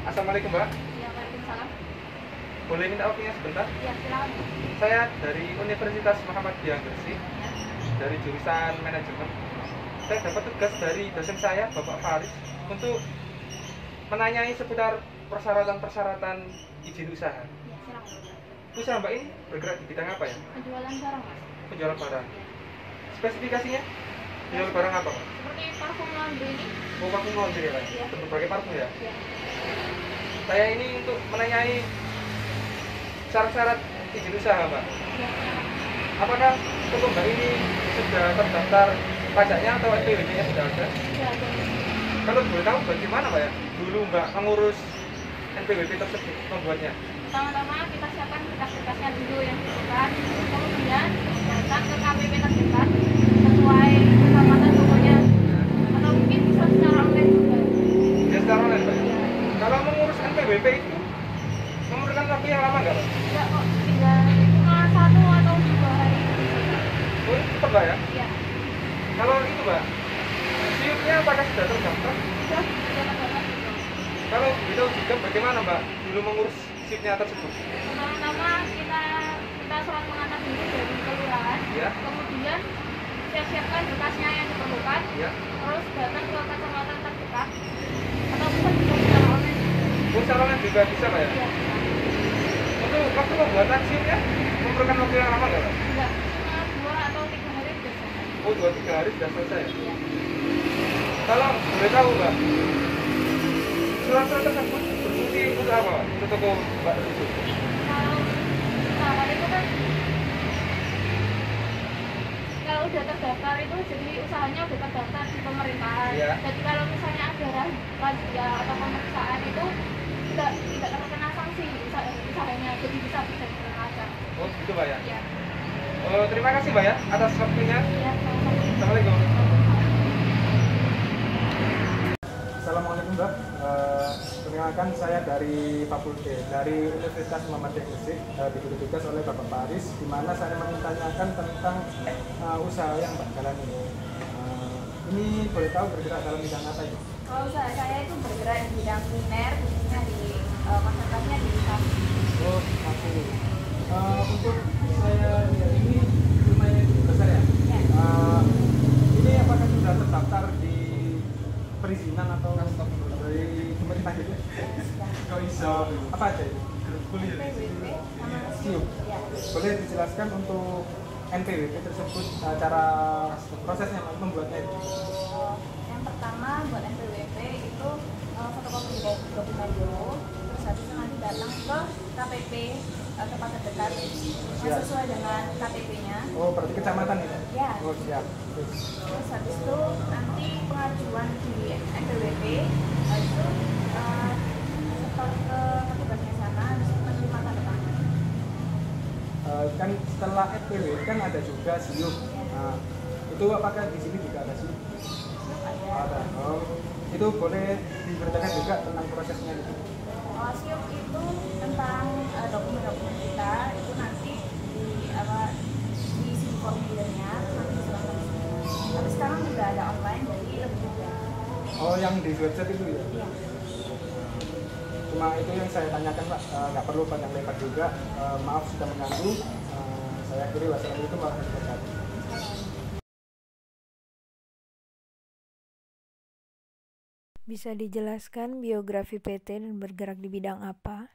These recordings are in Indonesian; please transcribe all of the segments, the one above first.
Assalamualaikum Mbak, Iya, Waalaikumsalam. boleh minta waktunya sebentar? Iya, silakan. Saya dari Universitas Muhammadiyah Gresik, Ya. dari jurusan manajemen. Saya dapat tugas dari dosen saya, Bapak Faris, untuk menanyai seputar persyaratan-persyaratan izin usaha. Iya, silakan. Usaha Mbak ini bergerak di bidang apa ya? Penjualan barang, Mas. Penjualan barang. Iya. Spesifikasinya? Jual barang apa Pak? Seperti parfum laundry ini. Oh, parfum laundry ya Pak? Iya. Berbagai parfum ya? Iya. Saya ini untuk menanyai syarat-syarat izin usaha Mbak. Iya, silakan. Apakah toko Mbak ini sudah terdaftar pajaknya atau NPWP-nya sudah ada? Sudah ada. Kalau boleh tahu bagaimana Mbak ya? Dulu Mbak mengurus NPWP tersebut membuatnya. Pertama-tama kita siapkan berkas-berkasnya dulu yang dibutuhkan. Kemudian datang ke KPP terdekat sesuai kecamatan tokonya. Atau mungkin bisa secara online juga. Ya secara online Mbak. Iya. Kalau mengurus NPWP itu memerlukan waktu yang lama nggak Pak? Enggak kok, tinggal cuma 1 atau 2 hari. Oh ini cepat Mbak ya? Iya. Kalau itu Mbak, SIUP-nya apakah sudah terdaftar? Sudah terdaftar. Kalau begitu juga bagaimana Mbak dulu mengurus SIUP-nya tersebut? Pertama-tama kita surat pengantar dulu dari kelurahan, Ya. kemudian siap-siapkan berkasnya yang diperlukan, Ya. terus datang ke kecamatan terdekat, atau bisa juga secara online. Oh secara online juga bisa Pak ya? Ya, Untuk waktu pembuatan SIUP-nya memerlukan waktu yang lama nggak Pak? enggak, cuma 2 atau 3 hari sudah selesai. Oh 2-3 hari sudah selesai. Ya. Kalau boleh tahu Mbak, surat-surat tersebut berfungsi untuk apa Pak? Untuk toko Mbak tersebut? Kalau usaha itu kan kalau udah terdaftar itu jadi usahanya udah terdaftar di pemerintahan. Iya. Jadi kalau misalnya ada razia atau pemeriksaan itu tidak terkena sanksi usahanya, jadi bisa diterima. Oh gitu Pak ya? Ya. Oh, terima kasih Mbak ya atas waktunya. Ya, sama-sama. Assalamualaikum. Assalamualaikum Mbak. Perkenalkan saya dari Fakultas dari Universitas Muhammadiyah Gresik, diberi tugas oleh Bapak Faris, di mana saya menanyakan tentang usaha yang Mbak jalani. Ini boleh tahu bergerak dalam bidang apa ini? Kalau usaha saya itu bergerak di bidang kuliner, khususnya di konsentrasinya di kafe. Oh, aku. Untuk saya lihat ini lumayan besar ya. Ya. Ini apakah sudah terdaftar di perizinan atau dari pemerintah gitu? Kok iso apa aja itu? PWP sama SIUP. ya. Boleh dijelaskan untuk NPWP tersebut cara prosesnya membuatnya itu? Yang pertama buat NPWP itu fotokopi dokumen dulu, terus habis itu nanti datang ke KPP tempat terdekat yang sesuai dengan KTP-nya. Oh, berarti kecamatan itu? Ya. Oh, siap. Terus habis itu nanti pengajuan di NPWP, habis itu setor ke petugasnya sana, habis itu menerima tanda tangan. Kan setelah NPWP kan ada juga SIUP. Nah, itu apakah di sini juga ada SIUP? Ada. Oh, itu boleh diberitakan juga tentang prosesnya itu. SIUP itu tentang dokumen-dokumen kita, itu nanti diisi formulirnya, terus nanti diserahkan ke sini. Tapi sekarang juga ada online, jadi lebih mudah. Oh, yang di website itu ya? Iya. Cuma itu yang saya tanyakan Pak, nggak perlu panjang lebar juga. Maaf sudah mengganggu. Saya akhiri, wassalamualaikum warahmatullahi wabarakatuh. Bisa dijelaskan biografi PT dan bergerak di bidang apa?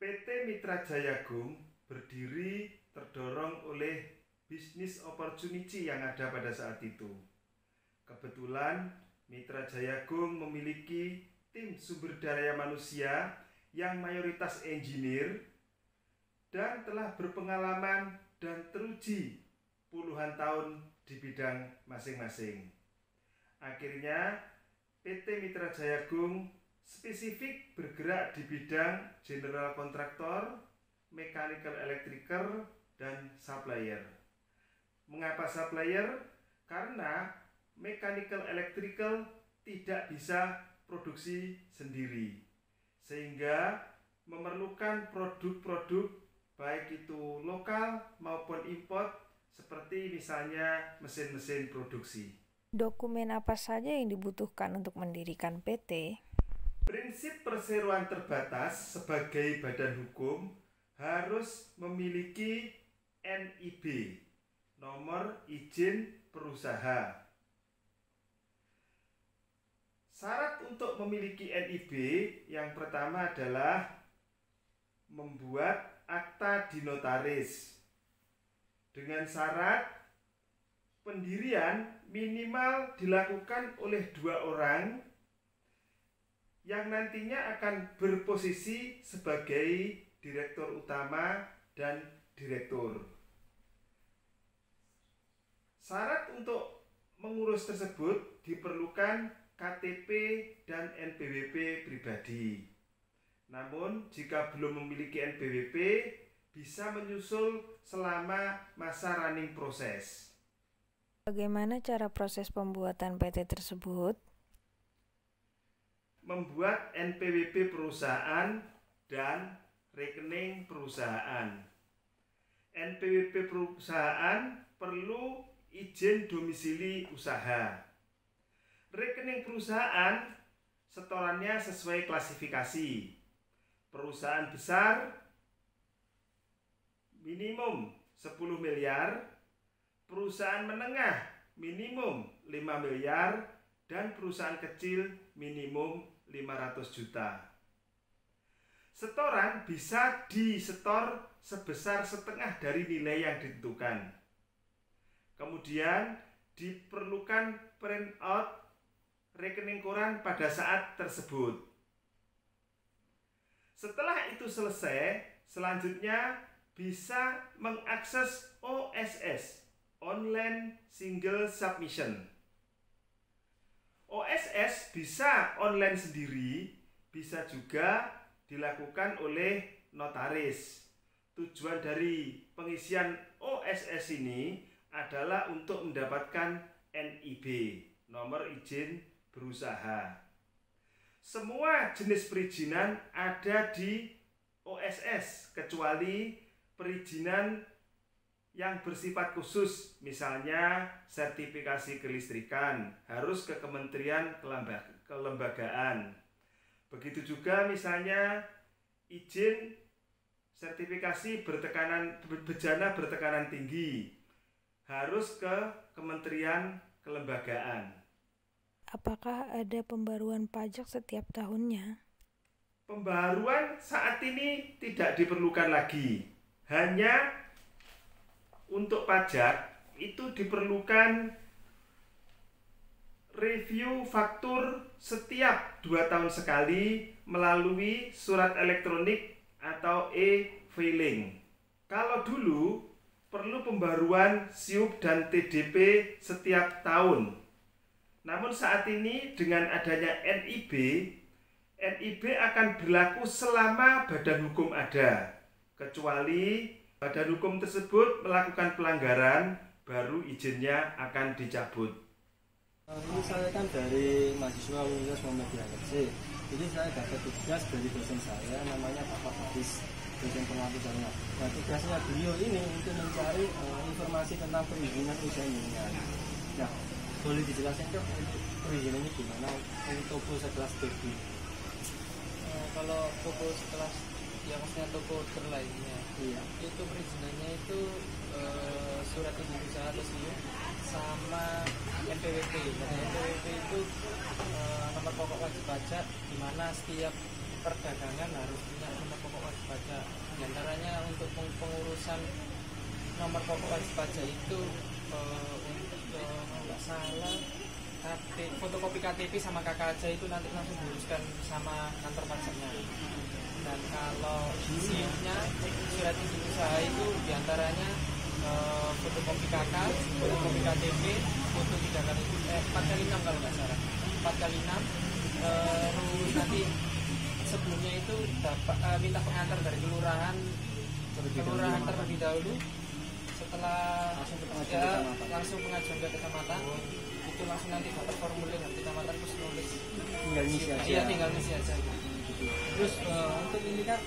PT Mitra Jayagung berdiri terdorong oleh bisnis opportunity yang ada pada saat itu. Kebetulan Mitra Jayagung memiliki tim sumber daya manusia yang mayoritas engineer dan telah berpengalaman dan teruji puluhan tahun di bidang masing-masing. Akhirnya PT Mitra Jayagung spesifik bergerak di bidang general contractor, mechanical electrical, dan supplier. Mengapa supplier? Karena mechanical electrical tidak bisa produksi sendiri, sehingga memerlukan produk-produk baik itu lokal maupun import, seperti misalnya mesin-mesin produksi. Dokumen apa saja yang dibutuhkan untuk mendirikan PT? Prinsip perseroan terbatas sebagai badan hukum harus memiliki NIB, nomor izin berusaha. Syarat untuk memiliki NIB yang pertama adalah membuat akta di notaris dengan syarat pendirian minimal dilakukan oleh 2 orang yang nantinya akan berposisi sebagai direktur utama dan direktur. Syarat untuk mengurus tersebut diperlukan KTP dan NPWP pribadi. Namun, jika belum memiliki NPWP, bisa menyusul selama masa running proses. Bagaimana cara proses pembuatan PT tersebut? Membuat NPWP perusahaan dan rekening perusahaan. NPWP perusahaan perlu izin domisili usaha. Rekening perusahaan setorannya sesuai klasifikasi. Perusahaan besar minimum 10 miliar, perusahaan menengah minimum 5 miliar, dan perusahaan kecil minimum 500 juta. Setoran bisa disetor sebesar setengah dari nilai yang ditentukan. Kemudian diperlukan print out rekening koran pada saat tersebut. Setelah itu selesai, selanjutnya bisa mengakses OSS, Online Single Submission. OSS bisa online sendiri, bisa juga dilakukan oleh notaris. Tujuan dari pengisian OSS ini adalah untuk mendapatkan NIB, nomor izin berusaha. Semua jenis perizinan ada di OSS kecuali perizinan yang bersifat khusus, misalnya sertifikasi kelistrikan harus ke Kementerian Kelembagaan. Begitu juga misalnya izin sertifikasi bejana bertekanan tinggi harus ke Kementerian Kelembagaan. Apakah ada pembaruan pajak setiap tahunnya? Pembaruan saat ini tidak diperlukan lagi. Hanya untuk pajak itu diperlukan review faktur setiap 2 tahun sekali melalui surat elektronik atau e-filing. Kalau dulu perlu pembaruan SIUP dan TDP setiap tahun. Namun saat ini dengan adanya NIB akan berlaku selama badan hukum ada, kecuali badan hukum tersebut melakukan pelanggaran, baru izinnya akan dicabut. Ini saya kan dari mahasiswa Universitas Muhammadiyah Gresik. Jadi saya dapat tugas dari dosen saya, namanya Bapak Faris, dosen pengampu saya. Nah, tugasnya beliau ini untuk mencari informasi tentang perizinan usaha minyak. Nah, boleh dijelaskan dong untuk perizinan ini gimana untuk toko sekelas BB? Kalau toko sekelas, ya maksudnya toko lainnya, iya, itu perizinannya itu surat izin usaha atau SIUP sama NPWP. Nah, NPWP itu nomor pokok wajib pajak, di mana setiap perdagangan harus punya nomor pokok wajib pajak. Di antaranya untuk pengurusan nomor pokok wajib pajak itu untuk nggak salah fotokopi KTP sama KKJ itu nanti langsung diuruskan sama kantor pajaknya. Dan kalau SIUP-nya, surat izin usaha itu diantaranya fotokopi KK, fotokopi KTP, foto 4x6 kalau nggak salah, 4x6. Terus nanti sebelumnya itu minta pengantar dari kelurahan terlebih dahulu. Setelah langsung pengajuan ke kecamatan, itu langsung nanti dapat formulir dari kecamatan terus nulis. Tinggal ngisi aja. Iya, tinggal ngisi aja. Terus untuk ini kan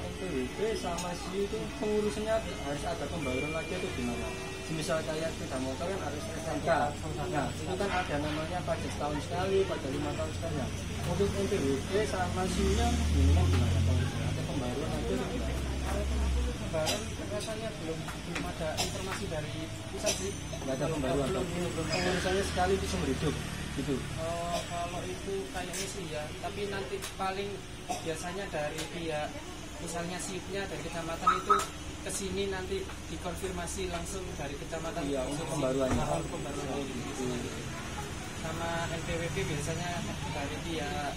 NPWP sama SIUP itu pengurusannya harus ada pembaruan lagi atau gimana? misal kayak sepeda motor kan harus SMK. Nah itu kan ada namanya pajak setahun sekali, pajak 5 tahun sekali. Nah, untuk NPWP sama SIM-nya minimal gimana Bang? Atau pembaruan aja gimana? Pembaruan rasanya belum ada informasi dari pusat sih. Nggak ada pembaruan. Belum ada. Misalnya sekali itu seumur hidup gitu. Kalau itu kayaknya sih ya, tapi nanti paling biasanya dari pihak misalnya SIP-nya dari kecamatan itu ke sini nanti dikonfirmasi langsung dari kecamatan. Iya, untuk pembaruannya. Pembaruan gitu. Sama NPWP biasanya dari pihak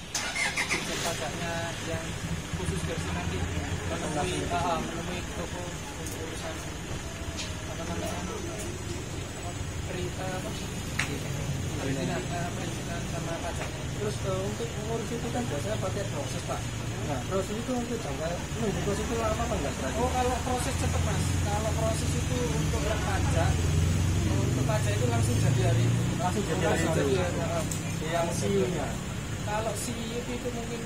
Dirjen Pajaknya yang khusus dari sini nanti menemui toko untuk urusan apa namanya perizinan sama pajaknya. Terus untuk ngurus itu kan biasanya pakai proses Pak. Nah proses itu untuk jangka nunggu proses itu lama apa enggak? Oh kalau proses cepat Mas. Kalau proses itu untuk yang pajak, untuk pajak itu langsung jadi hari yang SIM-nya. Kalau SIP itu mungkin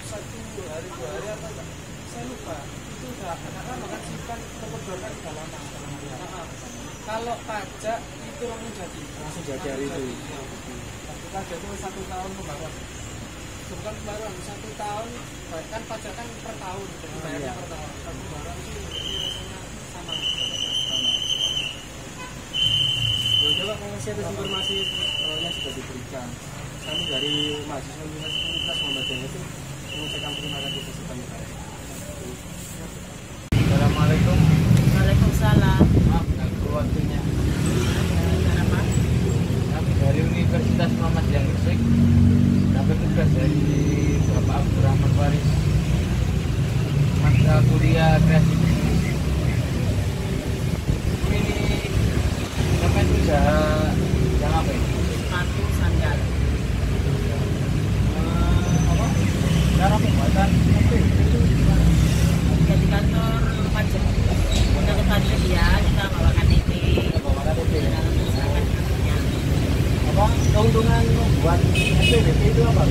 1 hari 2 hari apa enggak? Saya lupa. Itu udah lama kan SIP kan kebetulan udah lama. Kalau pajak itu langsung jadi hari itu. Tapi pajak itu 1 tahun pembaruan. Bukan pembaruan 1 tahun, kan pajak kan per tahun, jadi bayarnya per tahun. Kalau pembaruan sih rasanya sama. Coba mengasih atas informasi yang sudah diberikan. Kami dari mahasiswa Universitas Muhammadiyah itu mengucapkan terima kasih sebanyak banyak. Assalamualaikum. Waalaikumsalam. Maaf ganggu waktunya. Kami dari Universitas Muhammadiyah Gresik. Kami tugas dari Bapak Abdurrahman Faris, mata kuliah kreasi bisnis. Ini namanya usaha yang apa ini? Sepatu sandal. Apa? Cara pembuatan itu gimana? Jadi kantor pajak. Kita ke kantor dia, kita bawa KTP. Bawa KTP. Misalkan kartunya. Apa keuntungan membuat NPWP itu apa?